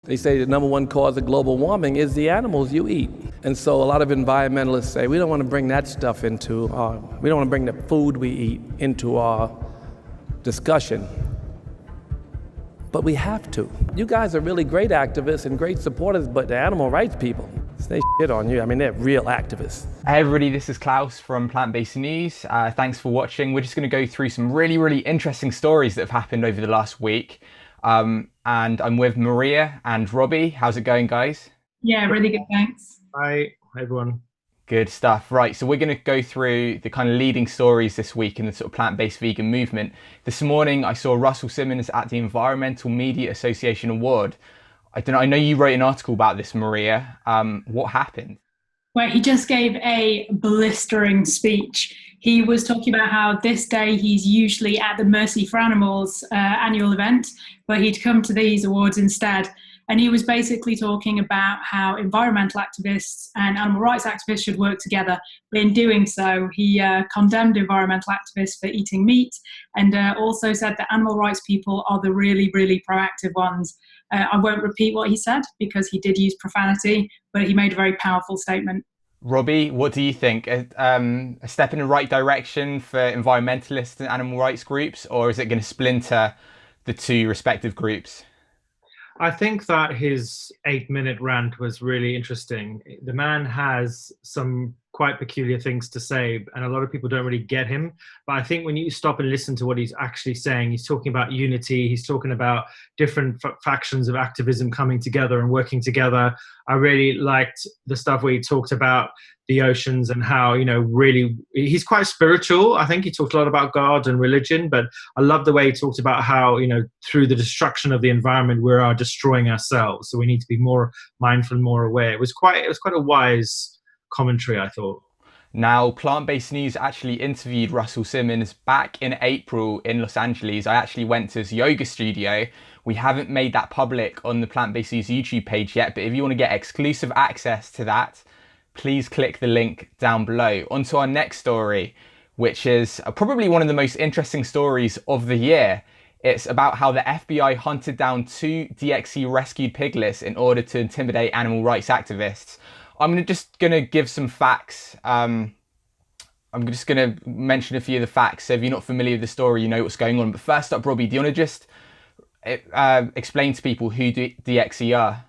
They say the number one cause of global warming is the animals you eat. And so a lot of environmentalists say we don't want to bring that stuff into we don't want to bring the food we eat into our discussion. But we have to. You guys are really great activists and great supporters, but the animal rights people, they shit on you. I mean, they're real activists. Hey everybody, this is Klaus from Plant-Based News. Thanks for watching. We're just going to go through some really interesting stories that have happened over the last week. And I'm with Maria and Robbie. How's it going, guys? Yeah, really good, thanks. Hi, everyone. Good stuff. Right, so we're going to go through the kind of leading stories this week in the sort of plant-based vegan movement. This morning, I saw Russell Simmons at the Environmental Media Association Award. I know you wrote an article about this, Maria. What happened? Well, he just gave a blistering speech. He was talking about how this day he's usually at the Mercy for Animals annual event, but he'd come to these awards instead. And he was basically talking about how environmental activists and animal rights activists should work together. But in doing so, he condemned environmental activists for eating meat and also said that animal rights people are the really proactive ones. I won't repeat what he said because he did use profanity, but he made a very powerful statement. Robbie, what do you think? A step in the right direction for environmentalists and animal rights groups, or is it going to splinter the two respective groups? I think that his 8-minute rant was really interesting. The man has some quite peculiar things to say, and a lot of people don't really get him. But I think when you stop and listen to what he's actually saying, he's talking about unity, he's talking about different factions of activism coming together and working together. I really liked the stuff where he talked about the oceans and how, really, he's quite spiritual. I think he talked a lot about God and religion, but I love the way he talked about how, through the destruction of the environment, we are destroying ourselves. So we need to be more mindful, more aware. It was quite a wise commentary, I thought. Now, Plant-Based News actually interviewed Russell Simmons back in April in Los Angeles. I actually went to his yoga studio. We haven't made that public on the Plant-Based News YouTube page yet, but if you want to get exclusive access to that, please click the link down below. On to our next story, which is probably one of the most interesting stories of the year. It's about how the FBI hunted down 2 DXE rescued piglets in order to intimidate animal rights activists. I'm just going to give some facts. I'm just going to mention a few of the facts. So if you're not familiar with the story, you know what's going on. But first up, Robbie, do you want to just explain to people who DXE are?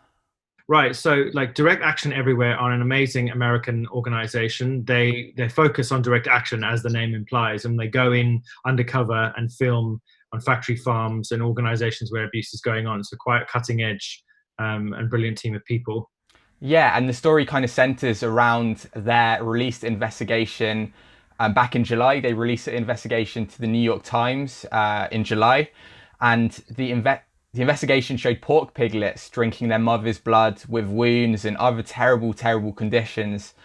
Right, so like Direct Action Everywhere are an amazing American organization. They focus on direct action, as the name implies, and they go in undercover and film on factory farms and organizations where abuse is going on. So quite a cutting edge and brilliant team of people. Yeah, and the story kind of centers around their released investigation. Back in July, they released an investigation to the New York Times in July, and the investigation showed pork piglets drinking their mother's blood with wounds and other terrible conditions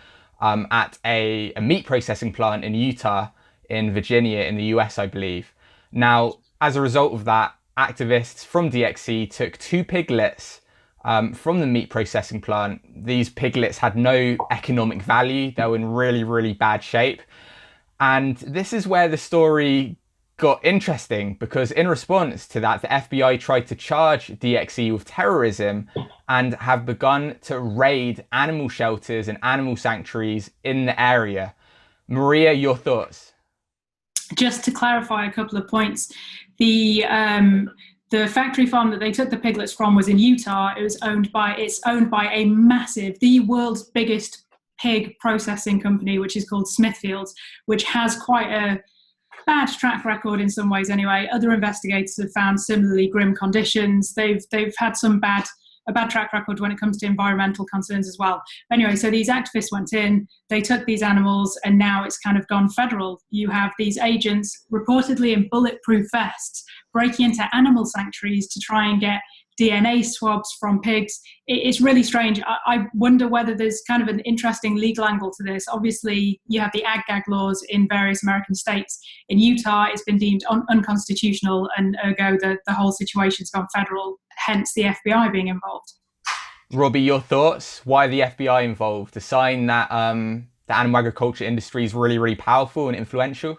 at a meat processing plant in Utah, in Virginia, in the US, I believe. Now, as a result of that, activists from DXE took 2 piglets from the meat processing plant. These piglets had no economic value. They were in really bad shape. And this is where the story got interesting, because in response to that, the FBI tried to charge DXE with terrorism and have begun to raid animal shelters and animal sanctuaries in the area. Maria, your thoughts? Just to clarify a couple of points, the factory farm that they took the piglets from was in Utah. It's owned by a massive, the world's biggest pig processing company, which is called Smithfields, which has quite a bad track record in some ways anyway. Other investigators have found similarly grim conditions. They've had a bad track record when it comes to environmental concerns as well. Anyway, so these activists went in, they took these animals, and now it's kind of gone federal. You have these agents reportedly in bulletproof vests breaking into animal sanctuaries to try and get DNA swabs from pigs. It's really strange. I wonder whether there's kind of an interesting legal angle to this. Obviously, you have the ag-gag laws in various American states. In Utah, it's been deemed unconstitutional, and ergo the whole situation's gone federal, hence the FBI being involved. Robbie, your thoughts? Why the FBI involved? A sign that the animal agriculture industry is really powerful and influential?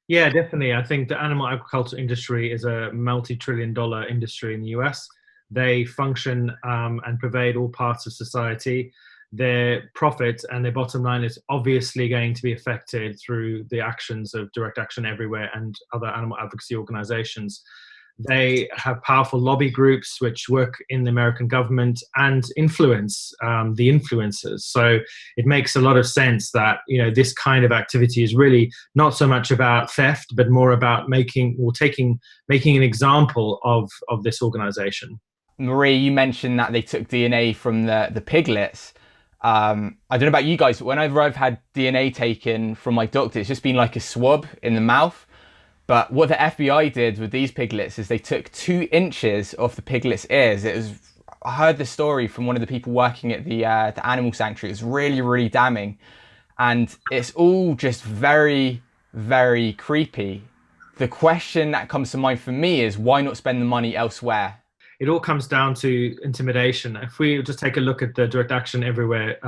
Yeah, definitely. I think the animal agriculture industry is a multi-trillion-dollar industry in the US. They function and pervade all parts of society. Their profit and their bottom line is obviously going to be affected through the actions of Direct Action Everywhere and other animal advocacy organizations. They have powerful lobby groups which work in the American government and influence the influencers. So it makes a lot of sense that, you know, this kind of activity is really not so much about theft, but more about making an example of this organization. Marie, you mentioned that they took DNA from the piglets. I don't know about you guys, but whenever I've had DNA taken from my doctor, it's just been like a swab in the mouth. But what the FBI did with these piglets is they took 2 inches off the piglet's ears. I heard the story from one of the people working at the animal sanctuary. It's really, really damning. And it's all just very, very creepy. The question that comes to mind for me is, why not spend the money elsewhere? It all comes down to intimidation. If we just take a look at the Direct Action Everywhere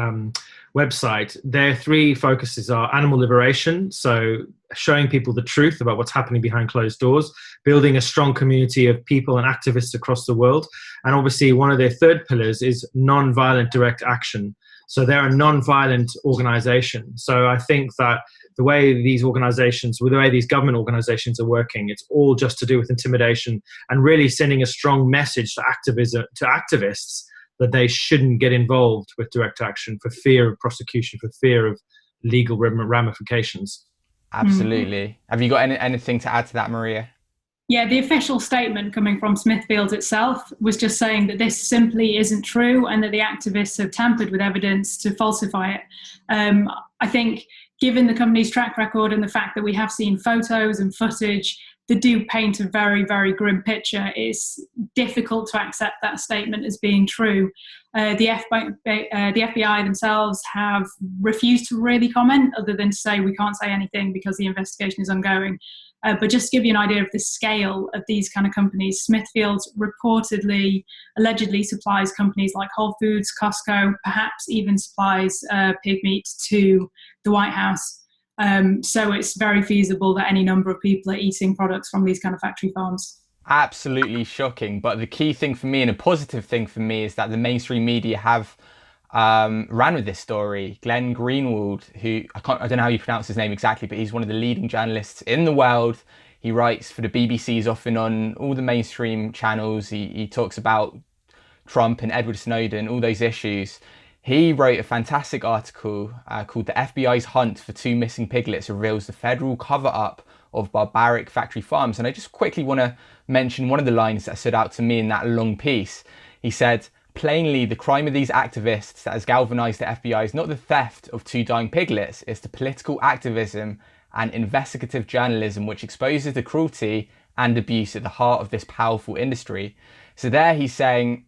website, their 3 focuses are animal liberation, so showing people the truth about what's happening behind closed doors, building a strong community of people and activists across the world, and obviously one of their 3rd pillars is non-violent direct action. So they're a non-violent organization. So I think that the way these government organizations are working, it's all just to do with intimidation and really sending a strong message to activists that they shouldn't get involved with direct action for fear of prosecution, for fear of legal ramifications. Absolutely. Have you got anything to add to that, Maria? Yeah, the official statement coming from Smithfield itself was just saying that this simply isn't true and that the activists have tampered with evidence to falsify it. I think given the company's track record and the fact that we have seen photos and footage that do paint a very, very grim picture, it's difficult to accept that statement as being true. The FBI themselves have refused to really comment, other than to say we can't say anything because the investigation is ongoing. But just to give you an idea of the scale of these kind of companies, Smithfield allegedly supplies companies like Whole Foods, Costco, perhaps even supplies pig meat to the White House. So it's very feasible that any number of people are eating products from these kind of factory farms. Absolutely shocking. But the key thing for me, and a positive thing for me, is that the mainstream media have ran with this story. Glenn Greenwald, who I don't know how you pronounce his name exactly, but he's one of the leading journalists in the world. He writes for the BBC, he's often on all the mainstream channels. He talks about Trump and Edward Snowden, all those issues. He wrote a fantastic article called "The FBI's Hunt for 2 Missing Piglets Reveals the Federal Cover-Up of Barbaric Factory Farms." And I just quickly want to mention one of the lines that stood out to me in that long piece. He said, "Plainly, the crime of these activists that has galvanized the FBI is not the theft of 2 dying piglets, it's the political activism and investigative journalism which exposes the cruelty and abuse at the heart of this powerful industry." So there he's saying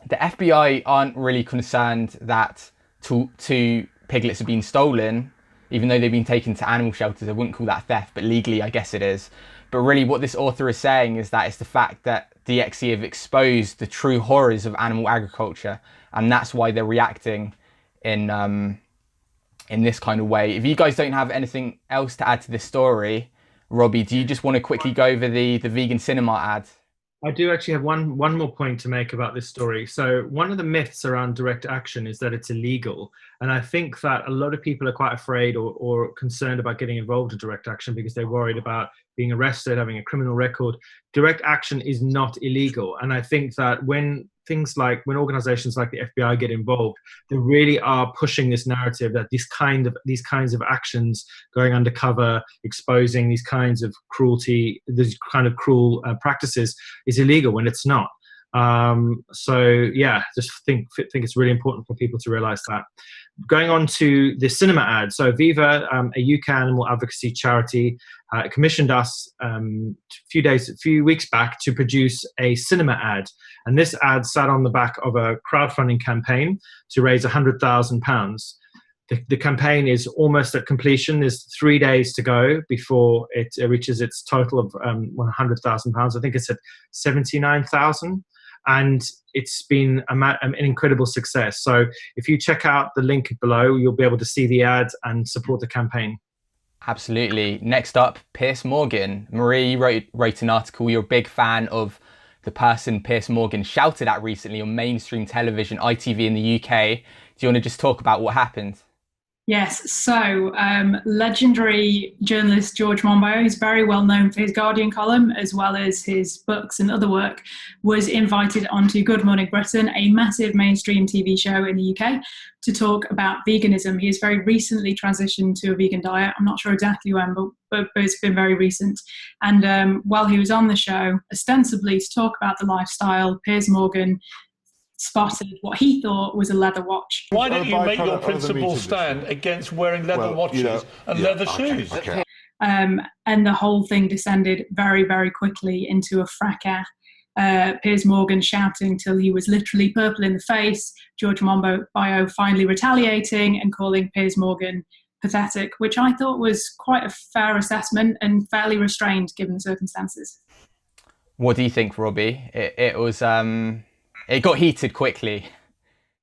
the FBI aren't really concerned that 2 piglets have been stolen, even though they've been taken to animal shelters. I wouldn't call that theft, but legally I guess it is. But really what this author is saying is that it's the fact that DXE have exposed the true horrors of animal agriculture, and that's why they're reacting in this kind of way. If you guys don't have anything else to add to this story, Robbie, do you just want to quickly go over the vegan cinema ad? I do actually have one more point to make about this story. So one of the myths around direct action is that it's illegal. And I think that a lot of people are quite afraid or concerned about getting involved in direct action because they're worried about being arrested, having a criminal record. Direct action is not illegal. And I think that when organizations like the FBI get involved, they really are pushing this narrative that these kinds of actions, going undercover, exposing these kinds of cruelty, these kind of cruel practices, is illegal when it's not. So yeah, just think it's really important for people to realize that. Going on to the cinema ad. So Viva, a UK animal advocacy charity, commissioned us a few weeks back to produce a cinema ad. And this ad sat on the back of a crowdfunding campaign to raise £100,000. The campaign is almost at completion. There's 3 days to go before it reaches its total of £100,000. I think it's at 79,000. And it's been an incredible success. So if you check out the link below, you'll be able to see the ad and support the campaign. Absolutely. Next up, Piers Morgan. Marie wrote an article. You're a big fan of the person Piers Morgan shouted at recently on mainstream television, ITV in the UK. Do you want to just talk about what happened? Yes, so legendary journalist George Monbiot, who's very well known for his Guardian column as well as his books and other work, was invited onto Good Morning Britain, a massive mainstream TV show in the UK, to talk about veganism. He has very recently transitioned to a vegan diet. I'm not sure exactly when, but it's been very recent. And while he was on the show, ostensibly to talk about the lifestyle, Piers Morgan spotted what he thought was a leather watch. Why don't you make your principal stand against wearing leather watches and leather shoes? Okay. And the whole thing descended very, very quickly into a fracas. Piers Morgan shouting till he was literally purple in the face, George Monbiot finally retaliating and calling Piers Morgan pathetic, which I thought was quite a fair assessment and fairly restrained given the circumstances. What do you think, Robbie? It was... It got heated quickly.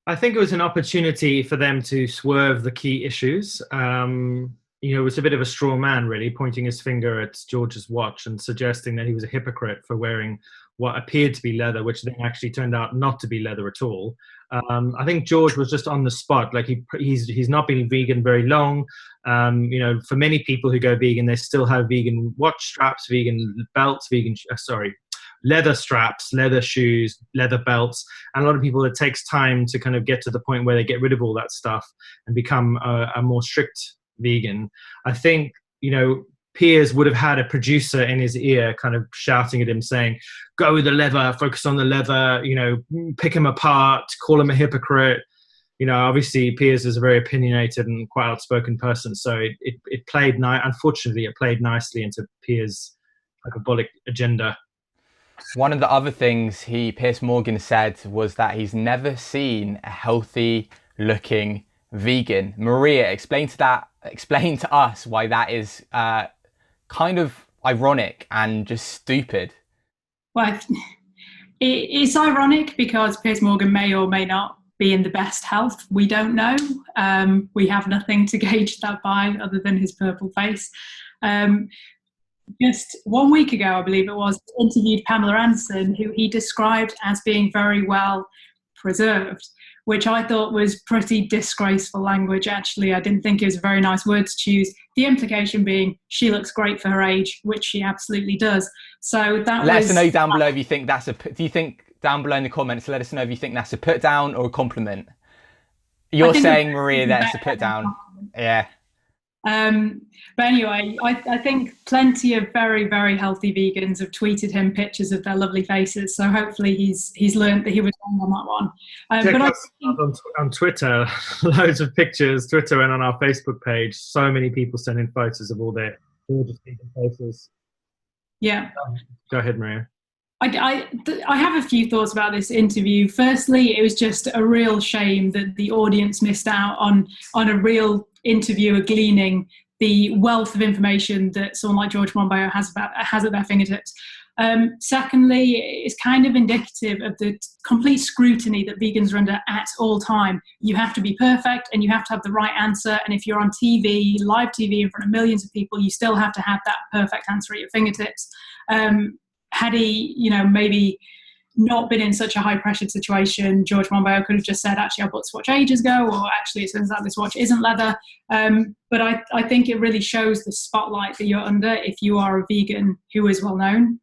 I think it was an opportunity for them to swerve the key issues. It was a bit of a straw man, really, pointing his finger at George's watch and suggesting that he was a hypocrite for wearing what appeared to be leather, which then actually turned out not to be leather at all. I think George was just on the spot. Like he's not been vegan very long. For many people who go vegan, they still have vegan watch straps, vegan belts, leather straps, leather shoes, leather belts, and a lot of people, it takes time to kind of get to the point where they get rid of all that stuff and become a more strict vegan. I think, Piers would have had a producer in his ear kind of shouting at him saying, go with the leather, focus on the leather, pick him apart, call him a hypocrite. Obviously Piers is a very opinionated and quite outspoken person, so it played unfortunately it played nicely into Piers' hyperbolic agenda. One of the other things Piers Morgan said was that he's never seen a healthy looking vegan. Maria, explain to us why that is kind of ironic and just stupid. Well, it's ironic because Piers Morgan may or may not be in the best health. We don't know. We have nothing to gauge that by other than his purple face. Just 1 week ago, I believe it was, interviewed Pamela Anderson, who he described as being very well preserved, which I thought was pretty disgraceful language, actually. I didn't think it was a very nice word to choose. The implication being she looks great for her age, which she absolutely does. So that Let us know down below if you think that's do you think down below in the comments, let us know if you think that's a put down or a compliment. You're saying, Maria, that's a put down. Yeah. But anyway, I think plenty of very, very healthy vegans have tweeted him pictures of their lovely faces. So hopefully he's learned that he was wrong on that one. On Twitter, loads of pictures, Twitter and on our Facebook page, so many people sending photos of all their gorgeous vegan faces. Yeah. Go ahead, Maria. I have a few thoughts about this interview. Firstly, it was just a real shame that the audience missed out on a real interviewer gleaning the wealth of information that someone like George Monbiot has at their fingertips. Secondly, it's kind of indicative of the complete scrutiny that vegans are under at all time. You have to be perfect and you have to have the right answer. And if you're on TV, live TV in front of millions of people, you still have to have that perfect answer at your fingertips. Had he, maybe not been in such a high-pressured situation, George Monbiot could have just said, actually, I bought this watch ages ago, or actually, it turns out this watch isn't leather. But I think it really shows the spotlight that you're under if you are a vegan who is well-known.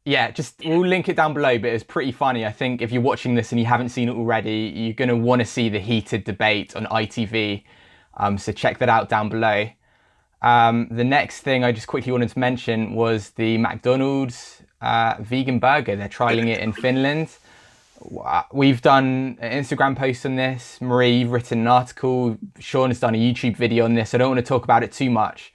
Yeah, we'll link it down below, but it's pretty funny. I think if you're watching this and you haven't seen it already, you're going to want to see the heated debate on ITV. So check that out down below. The next thing I just quickly wanted to mention was the McDonald's vegan burger. They're trialing it in Finland. We've done an Instagram post on this. Marie, you've written an article. Sean has done a YouTube video on this. I don't want to talk about it too much,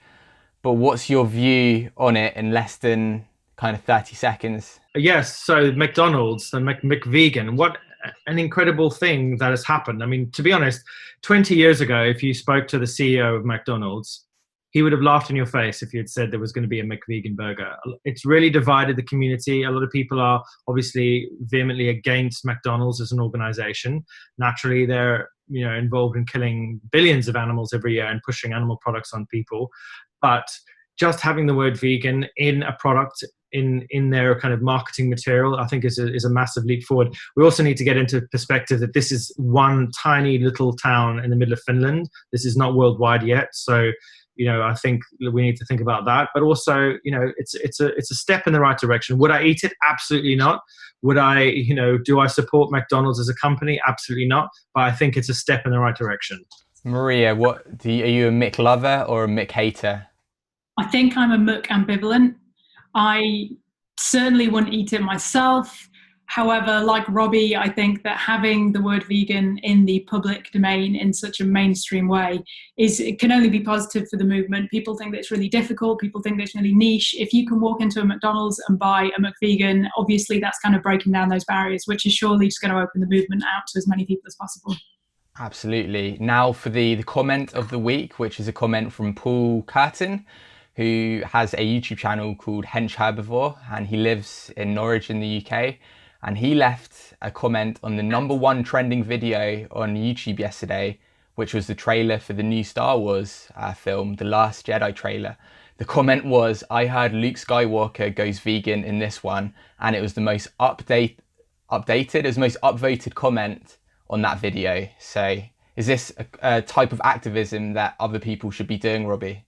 but what's your view on it in less than kind of 30 seconds? Yes, so McDonald's and McVegan, what an incredible thing that has happened. I mean, to be honest, 20 years ago, if you spoke to the CEO of McDonald's, he would have laughed in your face if you had said there was going to be a McVegan burger. It's really divided the community. A lot of people are obviously vehemently against McDonald's as an organization. Naturally, they're involved in killing billions of animals every year and pushing animal products on people. But just having the word vegan in a product, in their kind of marketing material, I think is a massive leap forward. We also need to get into perspective that this is one tiny little town in the middle of Finland. This is not worldwide yet. So, I think we need to think about that. But also, it's a step in the right direction. Would I eat it? Absolutely not. Would I, do I support McDonald's as a company? Absolutely not. But I think it's a step in the right direction. Maria, are you a Mick lover or a Mick hater? I think I'm a Mick ambivalent. I certainly wouldn't eat it myself. However, like Robbie, I think that having the word vegan in the public domain in such a mainstream way it can only be positive for the movement. People think that it's really difficult. People think that it's really niche. If you can walk into a McDonald's and buy a McVegan, obviously that's kind of breaking down those barriers, which is surely just going to open the movement out to as many people as possible. Absolutely. Now for the comment of the week, which is a comment from Paul Curtin, who has a YouTube channel called Hench Herbivore, and he lives in Norwich in the UK. And he left a comment on the #1 trending video on YouTube yesterday, which was the trailer for the new Star Wars film, The Last Jedi trailer. The comment was, "I heard Luke Skywalker goes vegan in this one," and it was the most upvoted comment on that video. So is this a type of activism that other people should be doing, Robbie?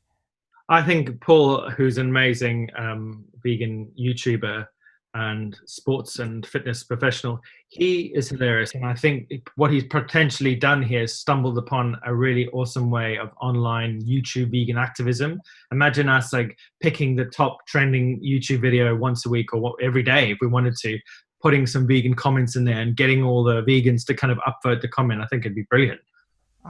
I think Paul, who's an amazing vegan YouTuber and sports and fitness professional, he is hilarious. And I think what he's potentially done here is stumbled upon a really awesome way of online YouTube vegan activism. Imagine us like picking the top trending YouTube video once a week or every day if we wanted to, putting some vegan comments in there and getting all the vegans to kind of upvote the comment. I think it'd be brilliant.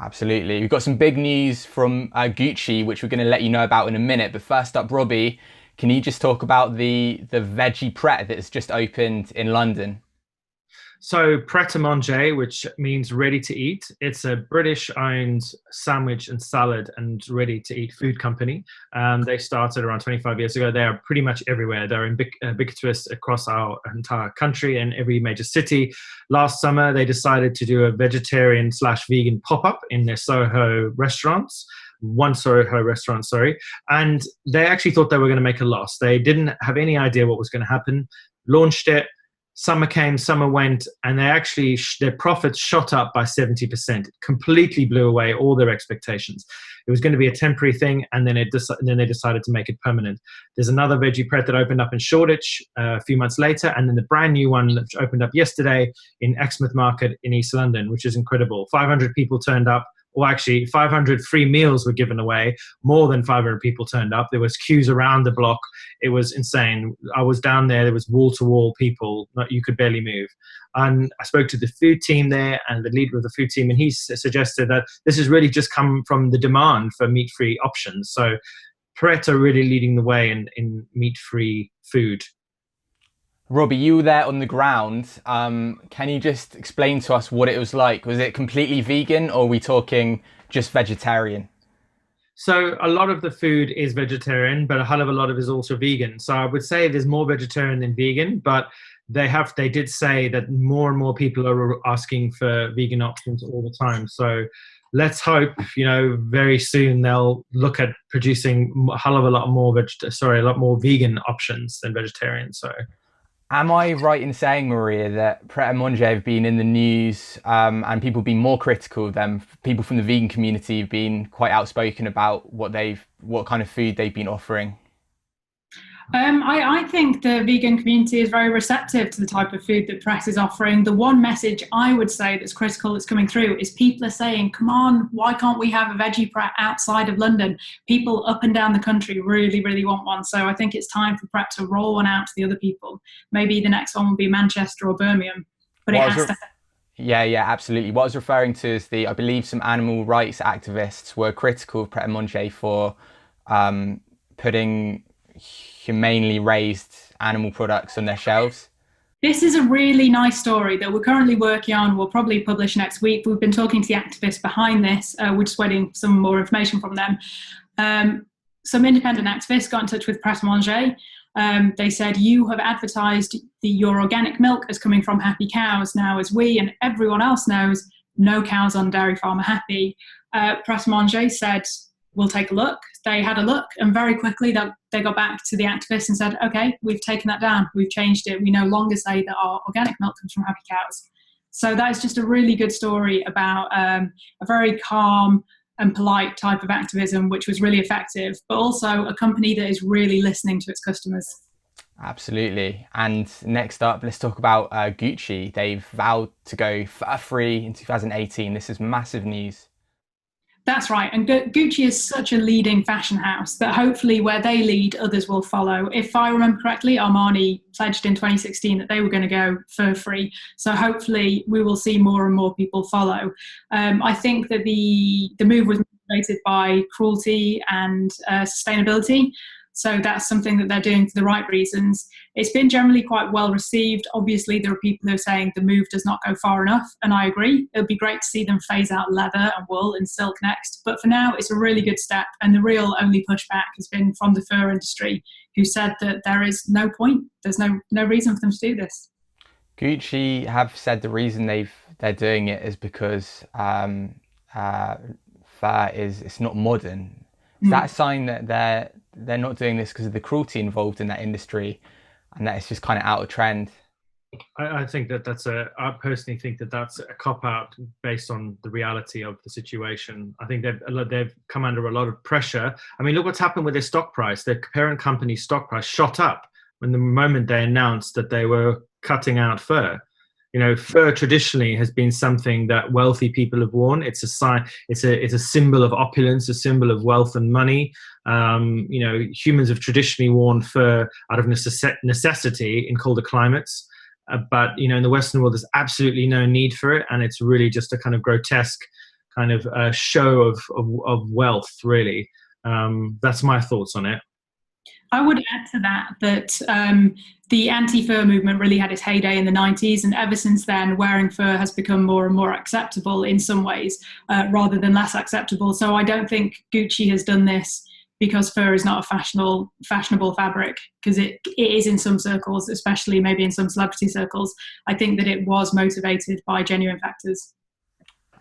Absolutely. We've got some big news from Gucci, which we're going to let you know about in a minute. But first up, Robbie, can you just talk about the veggie pret that's just opened in London? So Pret a Manger, which means ready to eat. It's a British-owned sandwich and salad and ready-to-eat food company. They started around 25 years ago. They are pretty much everywhere. They're ubiquitous across our entire country and every major city. Last summer, they decided to do a vegetarian/vegan pop-up in their Soho restaurants. One Soho restaurant, sorry. And they actually thought they were going to make a loss. They didn't have any idea what was going to happen. Launched it. Summer came, summer went, and their profits shot up by 70%. It completely blew away all their expectations. It was going to be a temporary thing, and then they decided to make it permanent. There's another veggie pret that opened up in Shoreditch a few months later, and then the brand new one that opened up yesterday in Exmouth Market in East London, which is incredible. 500 people turned up. Well, actually, 500 free meals were given away. More than 500 people turned up. There was queues around the block. It was insane. I was down there. There was wall-to-wall people. You could barely move. And I spoke to the food team there and the leader of the food team, and he suggested that this has really just come from the demand for meat-free options. So Pret are really leading the way in meat-free food. Robbie, you were there on the ground. Can you just explain to us what it was like? Was it completely vegan, or are we talking just vegetarian? So a lot of the food is vegetarian, but a hell of a lot of it is also vegan. So I would say there's more vegetarian than vegan, but they did say that more and more people are asking for vegan options all the time. So let's hope, very soon they'll look at producing a hell of a lot more vegan options than vegetarian. So. Am I right in saying, Maria, that Pret a Manger have been in the news and people have been more critical of them? People from the vegan community have been quite outspoken about what kind of food they've been offering. I think the vegan community is very receptive to the type of food that Pret is offering. The one message I would say that's critical that's coming through is people are saying, come on, why can't we have a veggie Pret outside of London? People up and down the country really, really want one. So I think it's time for Pret to roll one out to the other people. Maybe the next one will be Manchester or Birmingham, but it has to. Yeah, absolutely. What I was referring to is I believe some animal rights activists were critical of Pret a Manger for putting humanely raised animal products on their shelves. This is a really nice story that we're currently working on. We'll probably publish next week. We've been talking to the activists behind this. We're just waiting some more information from them. Some independent activists got in touch with Pret a Manger. They said, you have advertised your organic milk as coming from happy cows. Now, as we and everyone else knows, no cows on dairy farm are happy. Pret a Manger said, we'll take a look. They had a look, and very quickly they got back to the activists and said, okay, we've taken that down. We've changed it. We no longer say that our organic milk comes from happy cows. So that is just a really good story about a very calm and polite type of activism, which was really effective, but also a company that is really listening to its customers. Absolutely. And next up, let's talk about Gucci. They've vowed to go fur-free in 2018. This is massive news. That's right. And Gucci is such a leading fashion house that hopefully where they lead, others will follow. If I remember correctly, Armani pledged in 2016 that they were going to go fur-free. So hopefully we will see more and more people follow. I think that the move was motivated by cruelty and sustainability. So that's something that they're doing for the right reasons. It's been generally quite well received. Obviously, there are people who are saying the move does not go far enough, and I agree. It would be great to see them phase out leather and wool and silk next. But for now, it's a really good step, and the real only pushback has been from the fur industry, who said that there is no point. There's no reason for them to do this. Gucci have said the reason they're doing it is because fur it's not modern. Is that a sign that they're not doing this because of the cruelty involved in that industry, and that it's just kind of out of trend? I think I personally think that that's a cop-out based on the reality of the situation. I think they've come under a lot of pressure. I mean, look what's happened with their stock price. Their parent company's stock price shot up when the moment they announced that they were cutting out fur. You know, fur traditionally has been something that wealthy people have worn. It's a sign. It's a symbol of opulence, a symbol of wealth and money. You know, humans have traditionally worn fur out of necessity in colder climates. But you know, in the Western world, there's absolutely no need for it, and it's really just a kind of grotesque kind of show of wealth. Really, that's my thoughts on it. I would add to that the anti-fur movement really had its heyday in the 90s, and ever since then, wearing fur has become more and more acceptable in some ways, rather than less acceptable. So I don't think Gucci has done this because fur is not a fashionable fabric, because it is in some circles, especially maybe in some celebrity circles. I think that it was motivated by genuine factors.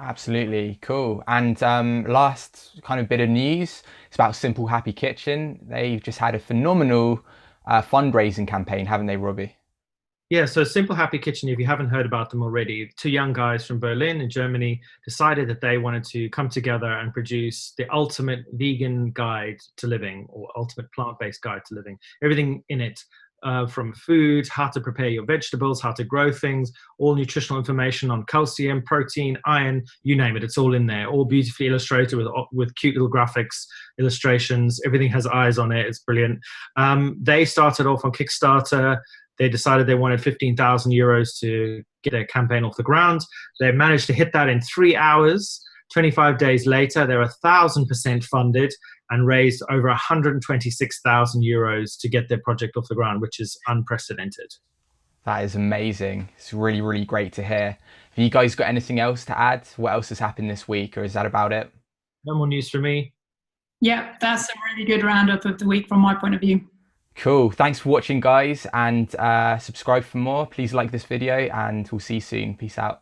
Absolutely, cool. And last kind of bit of news, it's about Simple Happy Kitchen. They've just had a phenomenal fundraising campaign, haven't they, Robbie? Yeah, so Simple Happy Kitchen, if you haven't heard about them already, two young guys from Berlin in Germany decided that they wanted to come together and produce the ultimate vegan guide to living, or ultimate plant-based guide to living. Everything in it, from food, how to prepare your vegetables, how to grow things, all nutritional information on calcium, protein, iron, you name it, it's all in there, all beautifully illustrated with cute little graphics, illustrations, everything has eyes on it, it's brilliant. They started off on Kickstarter. They decided they wanted 15,000 euros to get their campaign off the ground. They managed to hit that in 3 hours. 25 days later, they're 1,000% funded and raised over 126,000 euros to get their project off the ground, which is unprecedented. That is amazing. It's really, really great to hear. Have you guys got anything else to add? What else has happened this week, or is that about it? No more news for me. Yeah, that's a really good roundup of the week from my point of view. Cool. Thanks for watching, guys, and subscribe for more. Please like this video, and we'll see you soon. Peace out.